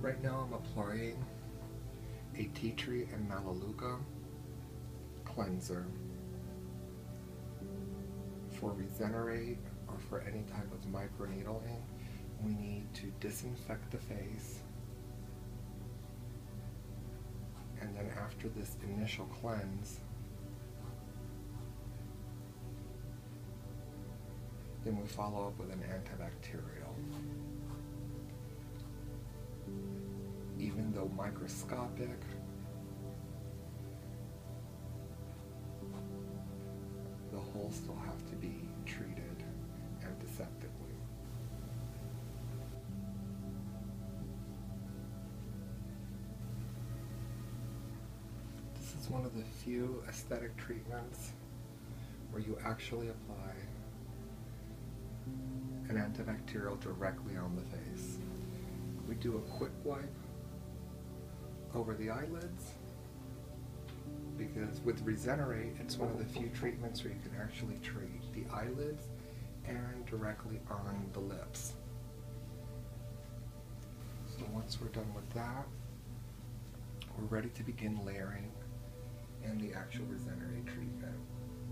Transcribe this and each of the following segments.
Right now I'm applying a tea tree and melaleuca cleanser. For Rezenerate or for any type of microneedling, we need to disinfect the face, and then after this initial cleanse, then we follow up with an antibacterial. Even though microscopic, the holes still have to be treated antiseptically. This is one of the few aesthetic treatments where you actually apply an antibacterial directly on the face. We do a quick wipe over the eyelids, because with Rezenerate, it's one of the few treatments where you can actually treat the eyelids and directly on the lips. So once we're done with that, we're ready to begin layering and the actual Rezenerate treatment.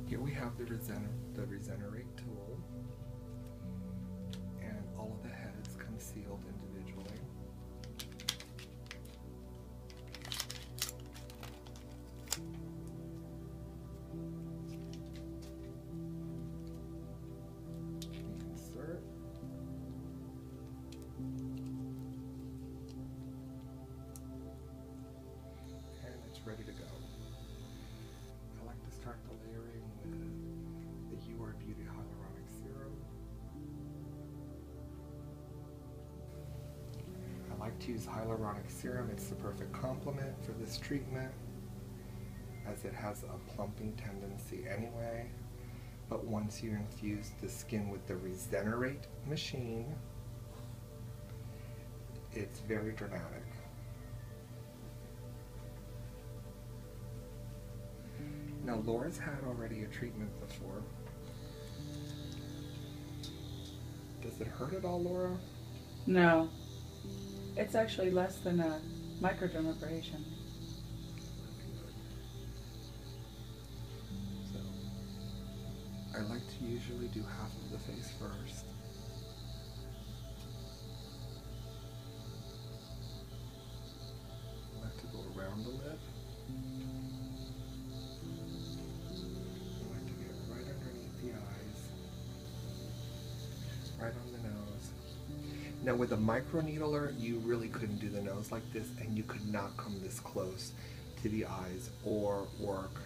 Here we have the Rezenerate tool, and all of the heads come sealed individually. Insert. And it's ready to go. I like to start the layering with the You Are Beauty Hyaluronic Serum. I like to use hyaluronic serum. It's the perfect complement for this treatment, as it has a plumping tendency anyway. But once you infuse the skin with the Rezenerate machine, it's very dramatic. Now, Laura's had already a treatment before. Does it hurt at all, Laura? No. It's actually less than a microdermabrasion. So, I like to usually do half of the face first. I like to go around the lip. I like to get right underneath the eyes, right on the nose. Now with a microneedler, you really couldn't do the nose like this, and you could not come this close to the eyes or work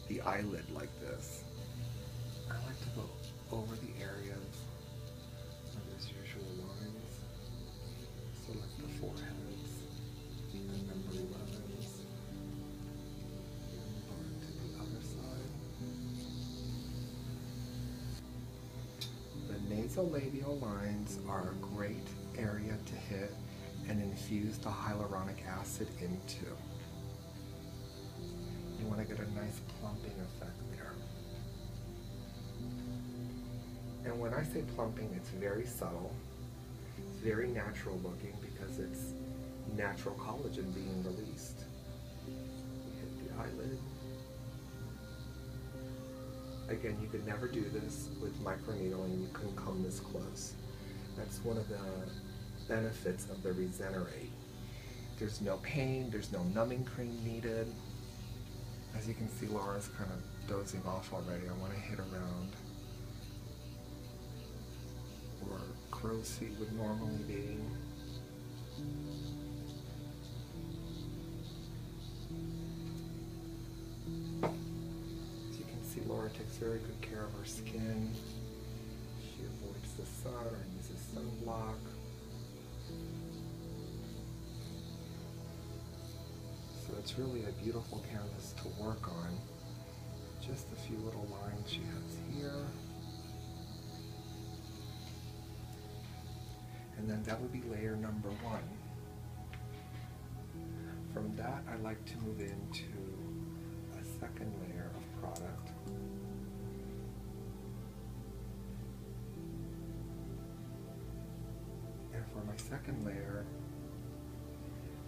the eyelid like this. I like to go over the areas where there's usual lines, so like the foreheads and number 11s. Move on to the other side. The nasolabial lines are a great area to hit and infuse the hyaluronic acid into. You want to get a nice plumping effect there. And when I say plumping, it's very subtle. It's very natural looking because it's natural collagen being released. You hit the eyelid. Again, you could never do this with microneedling. You couldn't come this close. That's one of the benefits of the Rezenerate. There's no pain, there's no numbing cream needed. As you can see, Laura's kind of dozing off already. I want to hit around where crow's feet would normally be. As you can see, Laura takes very good care of her skin. She avoids the sun or uses sunblock. So it's really a beautiful canvas to work on. Just a few little lines she has here. And then that would be layer number 1. From that, I like to move into a second layer of product. And for my second layer,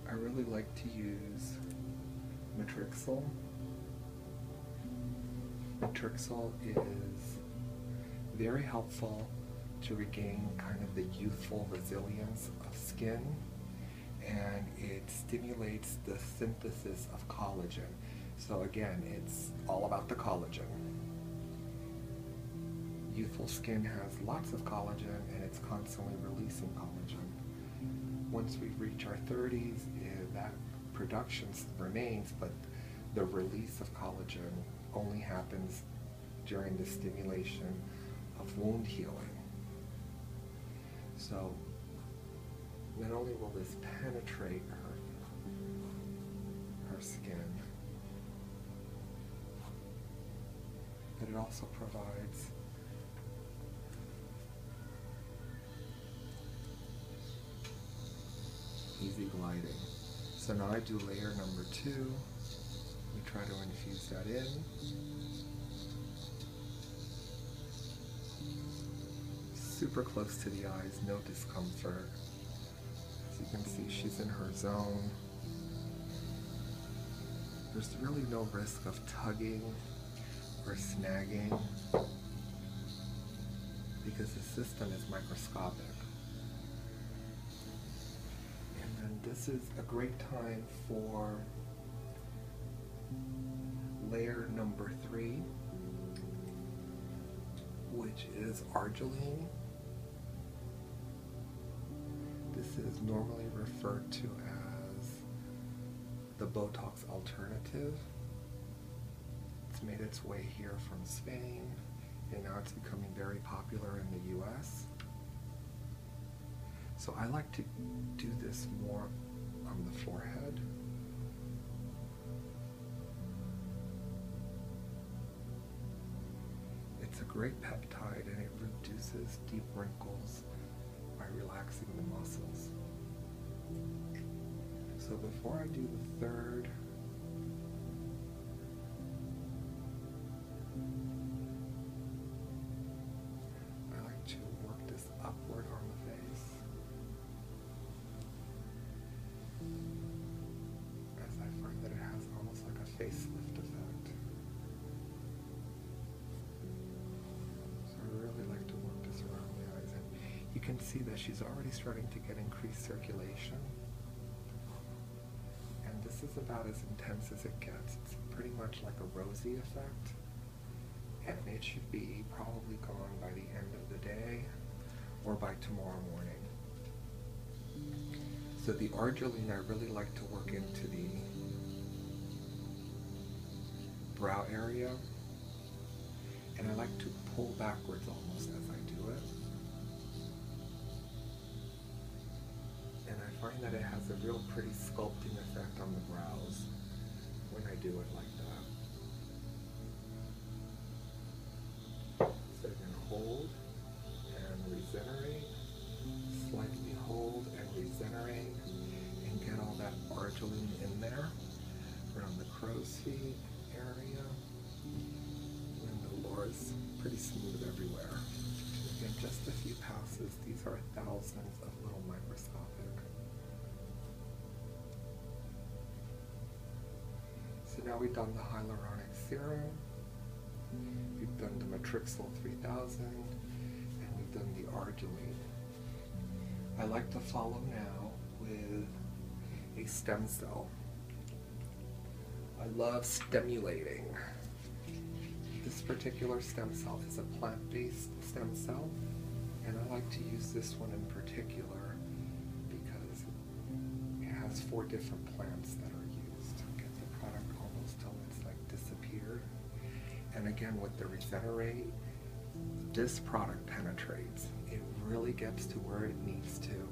I really like to use Matrixyl. Matrixyl is very helpful to regain kind of the youthful resilience of skin, and it stimulates the synthesis of collagen. So again, it's all about the collagen. Youthful skin has lots of collagen, and it's constantly releasing collagen. Once we reach our 30s, that production remains, but the release of collagen only happens during the stimulation of wound healing. So not only will this penetrate her skin, but it also provides easy gliding. So now I do layer number 2. We try to infuse that in. Super close to the eyes, no discomfort. As you can see, she's in her zone. There's really no risk of tugging or snagging because the system is microscopic. And then this is a great time for layer number 3, which is arginine. This is normally referred to as the Botox alternative. It's made its way here from Spain, and now it's becoming very popular in the US. So I like to do this more on the forehead. It's a great peptide, and it reduces deep wrinkles by relaxing the muscles. So before I do the third, I like to work this upward on the face, as I find that it has almost like a facelift effect. So I really like to work this around the eyes, and you can see that she's already starting to get increased circulation. And this is about as intense as it gets. It's pretty much like a rosy effect. And it should be probably gone by the end of the day or by tomorrow morning. So the arginine I really like to work into the brow area. And I like to pull backwards almost as I do it. And I find that it has a real pretty sculpting effect on the brows when I do it like that. So you're going to hold and regenerate, slightly hold and regenerate, and get all that arginine in there around the crow's feet area. And the lore's pretty smooth everywhere. Again, just a few passes. These are thousands of little microscopic. So now we've done the hyaluronic serum, we've done the Matrixyl 3000, and we've done the arginine. I like to follow now with a stem cell. I love stimulating. This particular stem cell is a plant-based stem cell, and I like to use this one in particular because it has 4 different plants that are used to get the product almost till it's like disappeared. And again, with the Rezenerate, this product penetrates. It really gets to where it needs to.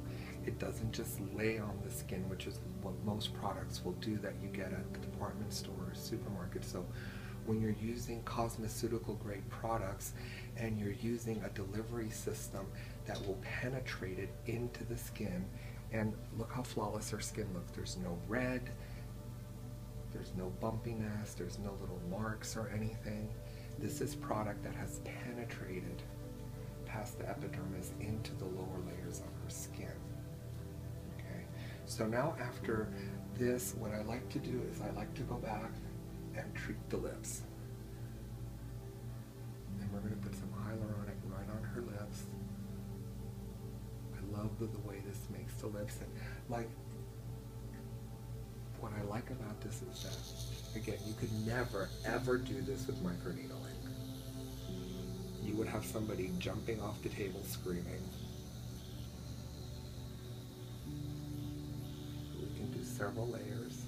It doesn't just lay on the skin, which is what most products will do that you get at the department store or supermarket. So when you're using cosmeceutical grade products and you're using a delivery system that will penetrate it into the skin, and look how flawless her skin looks. There's no red, there's no bumpiness, there's no little marks or anything. This is product that has penetrated past the epidermis into the lower layers of her skin. Okay, so now after this, what I like to do is I like to go back and treat the lips. And we're going to put some hyaluronic right on her lips. I love the way this makes the lips. And like, what I like about this is that, again, you could never ever do this with microneedling. You would have somebody jumping off the table screaming. We can do several layers.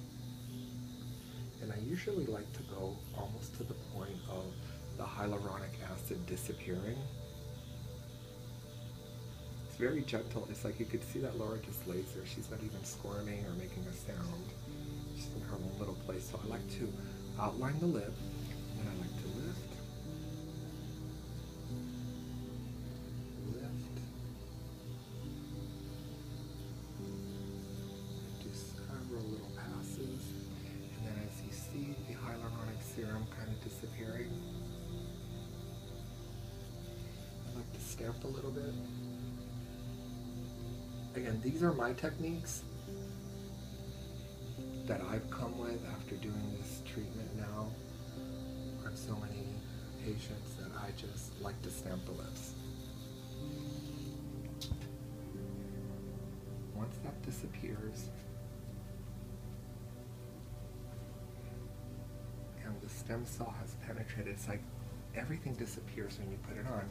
And I usually like to go almost to the point of the hyaluronic acid disappearing. It's very gentle. It's like you could see that Laura just lays there. She's not even squirming or making a sound. She's in her own little place. So I like to outline the lip, and I like to lift, do several little passes, and then as you see the hyaluronic serum kind of disappearing, I like to stamp a little bit. Again, these are my techniques that I've come with after doing this treatment now on so many patients that I just like to stamp the lips. Once that disappears and the stem cell has penetrated, it's like everything disappears when you put it on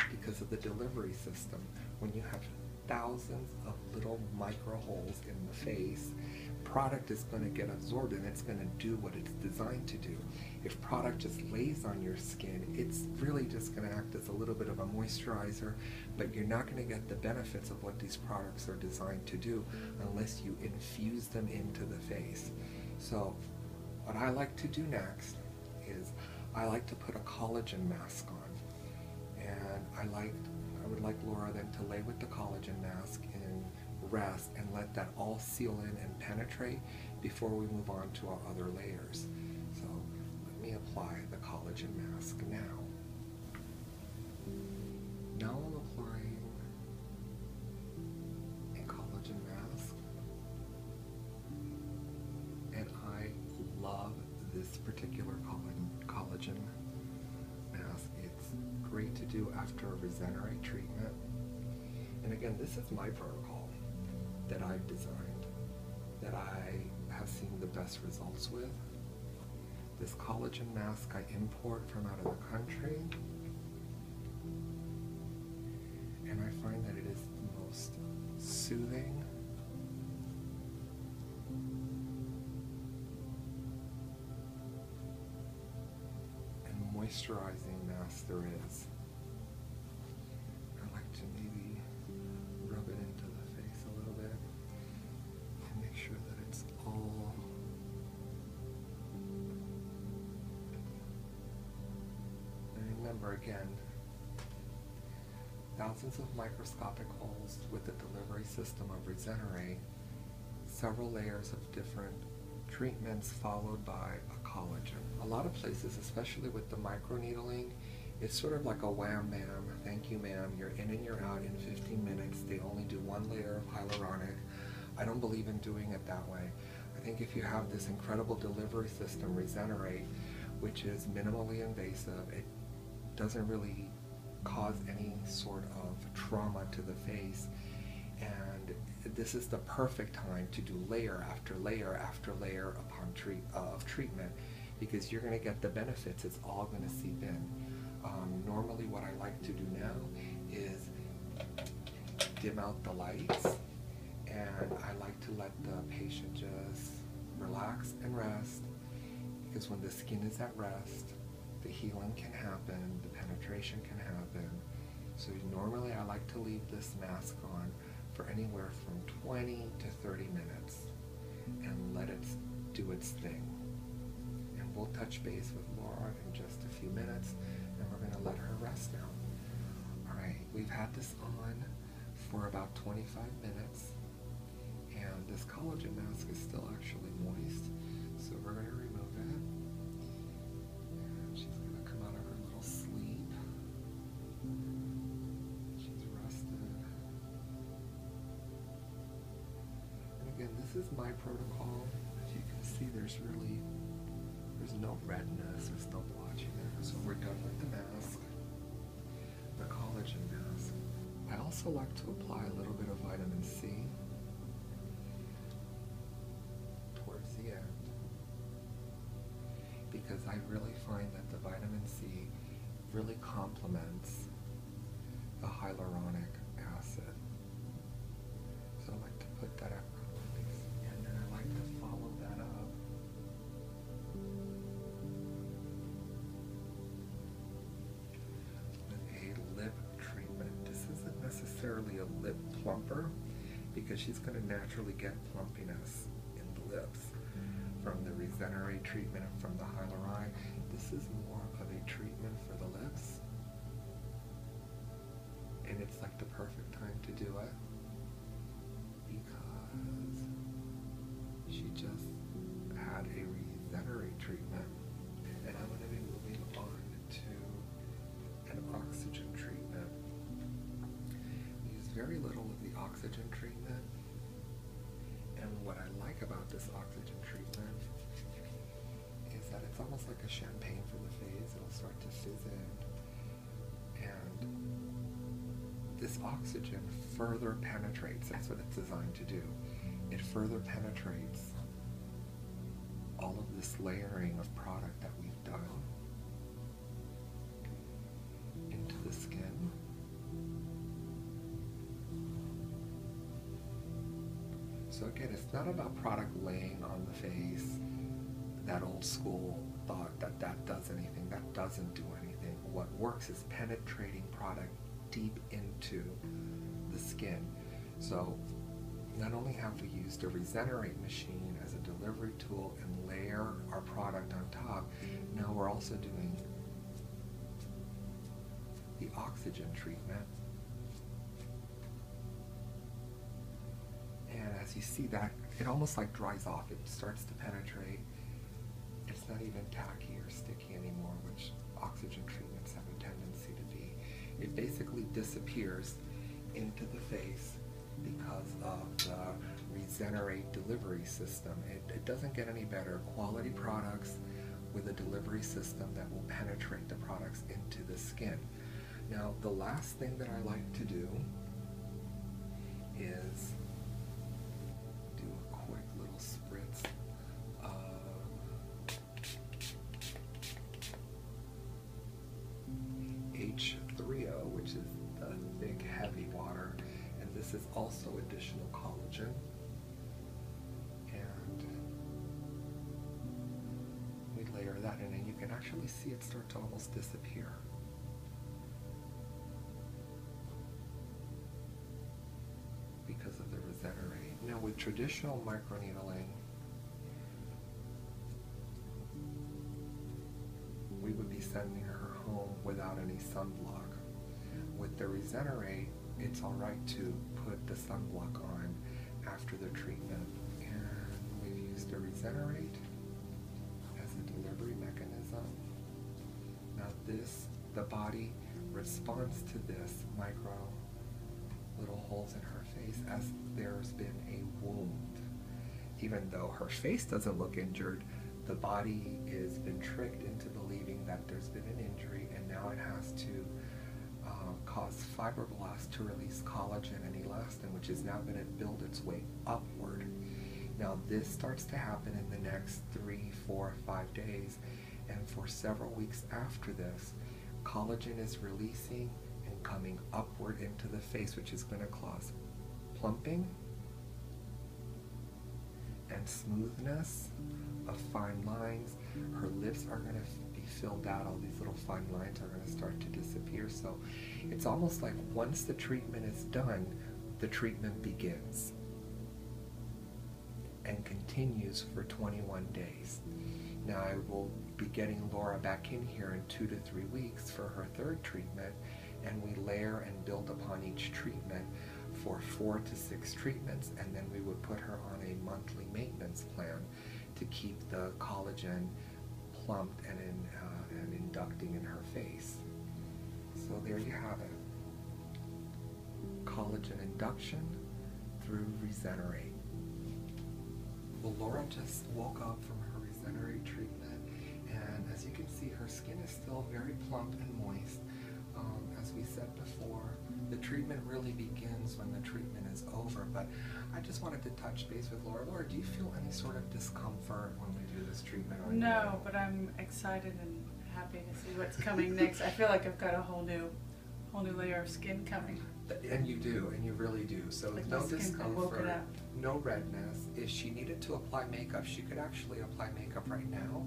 because of the delivery system. When you have thousands of little micro holes in the face, product is going to get absorbed and it's going to do what it's designed to do. If product just lays on your skin, it's really just going to act as a little bit of a moisturizer, but you're not going to get the benefits of what these products are designed to do unless you infuse them into the face. So what I like to do next is I like to put a collagen mask on, and I would like Laura then to lay with the collagen mask in rest and let that all seal in and penetrate before we move on to our other layers. So let me apply the collagen mask now. Now I'm applying a collagen mask, and I love this particular collagen mask. It's great to do after a Rezenerate treatment. And again, this is my protocol that I've designed, that I have seen the best results with. This collagen mask I import from out of the country, and I find that it is the most soothing and moisturizing mask there is. I like to maybe rub it into the face a little bit and make sure that it's all and remember again, thousands of microscopic holes with the delivery system of Rezenerate, several layers of different treatments followed by a collagen. A lot of places, especially with the microneedling, it's sort of like a wham bam, thank you ma'am, you're in and you're out in 15 minutes. They only do one layer of hyaluronic. I don't believe in doing it that way. I think if you have this incredible delivery system, Rezenerate, which is minimally invasive, it doesn't really cause any sort of trauma to the face, and this is the perfect time to do layer after layer after layer upon treatment, because you're going to get the benefits. It's all going to seep in. Normally what I like to do now is dim out the lights, and I like to let the patient just relax and rest, because when the skin is at rest, the healing can happen, the penetration can happen, So normally I like to leave this mask on for anywhere from 20 to 30 minutes and let it do its thing. And we'll touch base with Laura in just a few minutes, and we're going to let her rest now. All right, we've had this on for about 25 minutes, and this collagen mask is still actually moist, so we're going to remove it. And she's going to come out of her little sleep. She's rested. And again, this is my protocol. As you can see, there's no redness, there's no blotchiness. So we're done with the mask, the collagen mask. I also like to apply a little bit of vitamin C towards the end, because I really find that the vitamin C really complements the hyaluronic acid. So I like to put that out, and then I like to follow that up lip treatment. This isn't necessarily a lip plumper, because she's going to naturally get plumpiness in the lips from the Rezenerate treatment and from the hyaluronic. This is more of a treatment for the lips, and it's like the perfect time to do it because she just had a Rezenerate treatment, and I'm going to be moving on to an oxygen treatment. We use very little of the oxygen treatment, and what I like about this oxygen treatment is that it's almost like a champagne for the face. It'll start to fizz in, and this oxygen further penetrates. That's what it's designed to do. It further penetrates all of this layering of product that we've done into the skin. So again, it's not about product laying on the face, that old school thought that that does anything. That doesn't do anything. What works is penetrating product deep into the skin. So not only have we used a Rezenerate machine as a delivery tool and layer our product on top, now we're also doing the oxygen treatment. And as you see that, it almost like dries off. It starts to penetrate. It's not even tacky or sticky anymore, which oxygen treatments have a tendency to be. It basically disappears into the face because of the Rezenerate delivery system. It doesn't get any better. Quality products with a delivery system that will penetrate the products into the skin. Now, the last thing that I like to do is do a quick little spritz of H3O, which is the thick, heavy water, and this is also additional collagen. And we layer that in, and you can actually see it start to almost disappear. Because of the Rezenerate. Now with traditional microneedling, we would be sending her home without any sunblock. With the Rezenerate, it's alright to put the sunblock on after the treatment. And we've used the Rezenerate as a delivery mechanism. Now the body responds to this micro little holes in her face as there's been a wound. Even though her face doesn't look injured, the body has been tricked into believing that there's been an injury, and now it has to cause fibroblasts to release collagen and elastin, which is now going to build its way upward. Now this starts to happen in the next 3, 4, 5 days, and for several weeks after this, collagen is releasing and coming upward into the face, which is going to cause plumping and smoothness of fine lines. Her lips are going to be filled out, all these little fine lines are going to start to disappear. So it's almost like once the treatment is done, the treatment begins and continues for 21 days. Now I will be getting Laura back in here in 2 to 3 weeks for her third treatment, and we layer and build upon each treatment for 4 to 6 treatments, and then we would put her on a monthly maintenance plan to keep the collagen plumped and inducting in her face. So there you have it. Collagen induction through Rezenerate. Well, Laura just woke up from her Rezenerate treatment, and as you can see, her skin is still very plump and moist. As we said before, the treatment really begins when the treatment is over, but I just wanted to touch base with Laura. Laura, do you feel any sort of discomfort when we do this treatment on you? No, but I'm excited and happy to see what's coming next. I feel like I've got a whole new layer of skin coming. And you do, and you really do. So like no discomfort, no redness. If she needed to apply makeup, she could actually apply makeup right now.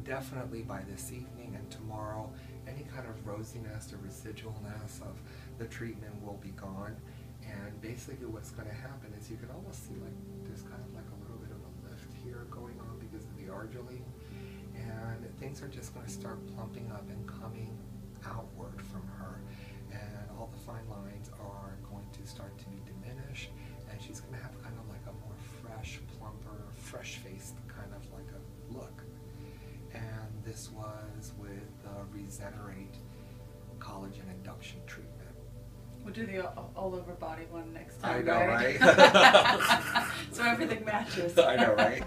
Definitely by this evening and tomorrow, any kind of rosiness or residualness of the treatment will be gone. And basically what's going to happen is you can almost see like there's kind of like a little bit of a lift here going on because of the arginine. And things are just going to start plumping up and coming outward from her. And all the fine lines are going to start to be diminished, and she's going to have kind of like a more fresh, plumper, fresh-faced kind of like a look. And this was with the Rezenerate Collagen Induction Treatment. We'll do the all-over body one next time. I know, right? So everything matches. I know, right?